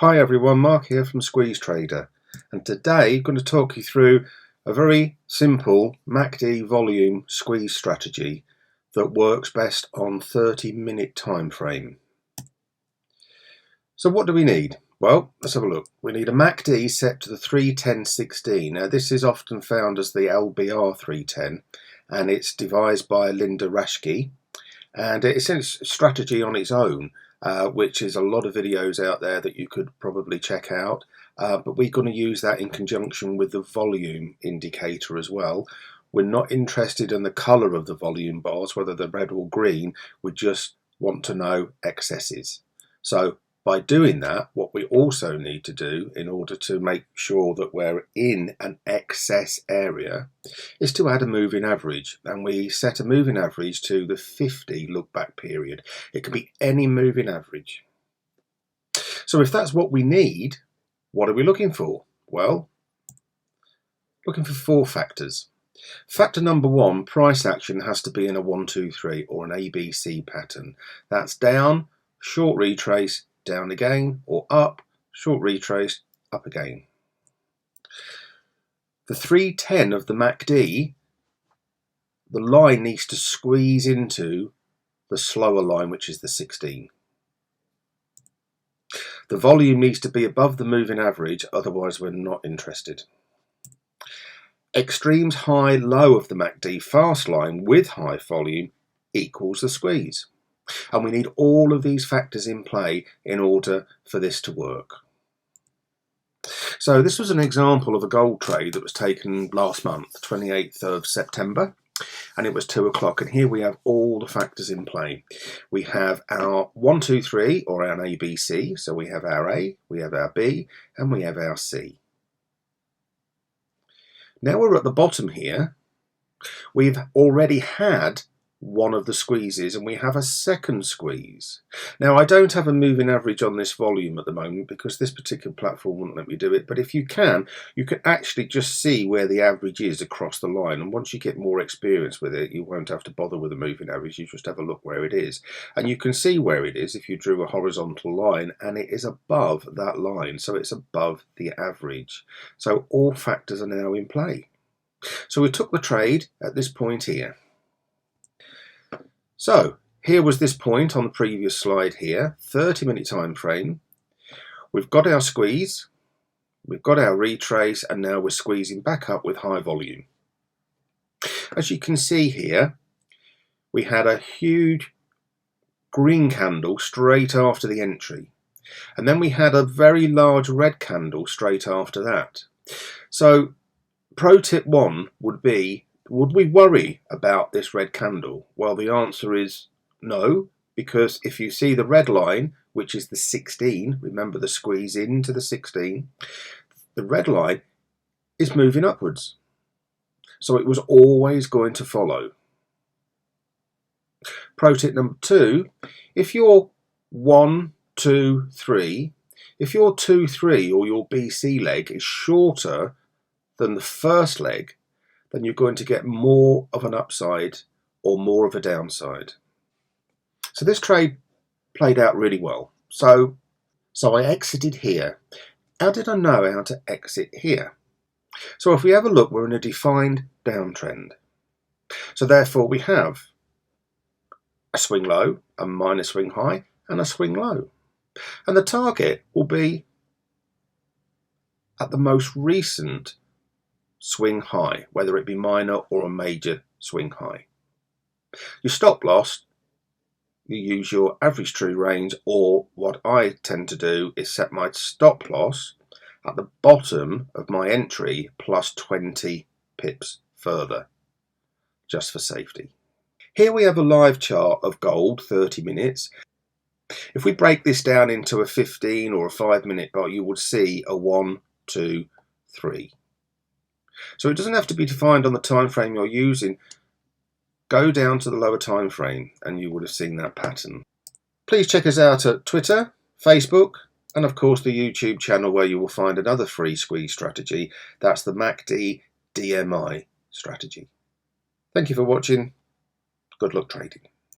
Hi everyone, Mark here from squeezetrader, and today I'm going to talk you through a very simple MACD volume squeeze strategy that works best on 30-minute time frame. So what do we need? Well, let's have a look. We need a MACD set to the 310/16. Now this is often found as the LBR 310 and it's devised by Linda Raschke, and it's a strategy on its own. Which is a lot of videos out there that you could probably check out, but we're going to use that in conjunction with the volume indicator as well. We're not interested in the colour of the volume bars, whether they're red or green. We just want to know excesses. So by doing that, what we also need to do in order to make sure that we're in an excess area is to add a moving average, and we set a moving average to the 50 look back period. It can be any moving average. So if that's what we need, what are we looking for? Well, looking for 4 factors. Factor number 1, price action has to be in a 1, 2, 3 or an ABC pattern. That's down, short retrace, down again, or up, short retrace, up again. The 310 of the MACD, the line needs to squeeze into the slower line, which is the 16. The volume needs to be above the moving average, otherwise we're not interested. Extremes high, low of the MACD fast line with high volume equals the squeeze. And we need all of these factors in play in order for this to work. So this was an example of a gold trade that was taken last month, 28th of September, and it was 2 o'clock. And here we have all the factors in play. We have our 1, 2, 3 or our ABC. So we have our A, we have our B, and we have our C. Now we're at the bottom here. We've already had one of the squeezes and we have a second squeeze. Now I don't have a moving average on this volume at the moment because this particular platform wouldn't let me do it, but if you can actually just see where the average is across the line, and once you get more experience with it you won't have to bother with a moving average. You just have a look where it is, and you can see where it is if you drew a horizontal line, and it is above that line, so it's above the average. So all factors are now in play. So we took the trade at this point here. So here was this point on the previous slide here, 30-minute time frame. We've got our squeeze, we've got our retrace, and now we're squeezing back up with high volume. As you can see here, we had a huge green candle straight after the entry, and then we had a very large red candle straight after that. So pro tip 1 would be, would we worry about this red candle? Well, the answer is no, because if you see the red line, which is the 16, remember the squeeze into the 16, the red line is moving upwards. So it was always going to follow. Pro tip number 2, if you're 1, 2, 3, if your 2, 3 or your BC leg is shorter than the first leg, then you're going to get more of an upside or more of a downside. So this trade played out really well. So I exited here. How did I know how to exit here? So if we have a look, we're in a defined downtrend. So therefore we have a swing low, a minor swing high, and a swing low. And the target will be at the most recent swing high, whether it be minor or a major swing high. Your stop loss, you use your average true range, or what I tend to do is set my stop loss at the bottom of my entry plus 20 pips further, just for safety. Here we have a live chart of gold, 30 minutes. If we break this down into a 15 or a 5-minute bar, you would see a 1, 2, 3. So it doesn't have to be defined on the time frame you're using. Go down to the lower time frame and you would have seen that pattern. Please check us out at Twitter, Facebook, and of course the YouTube channel, where you will find another free squeeze strategy. That's the MACD DMI strategy. Thank you for watching. Good luck trading.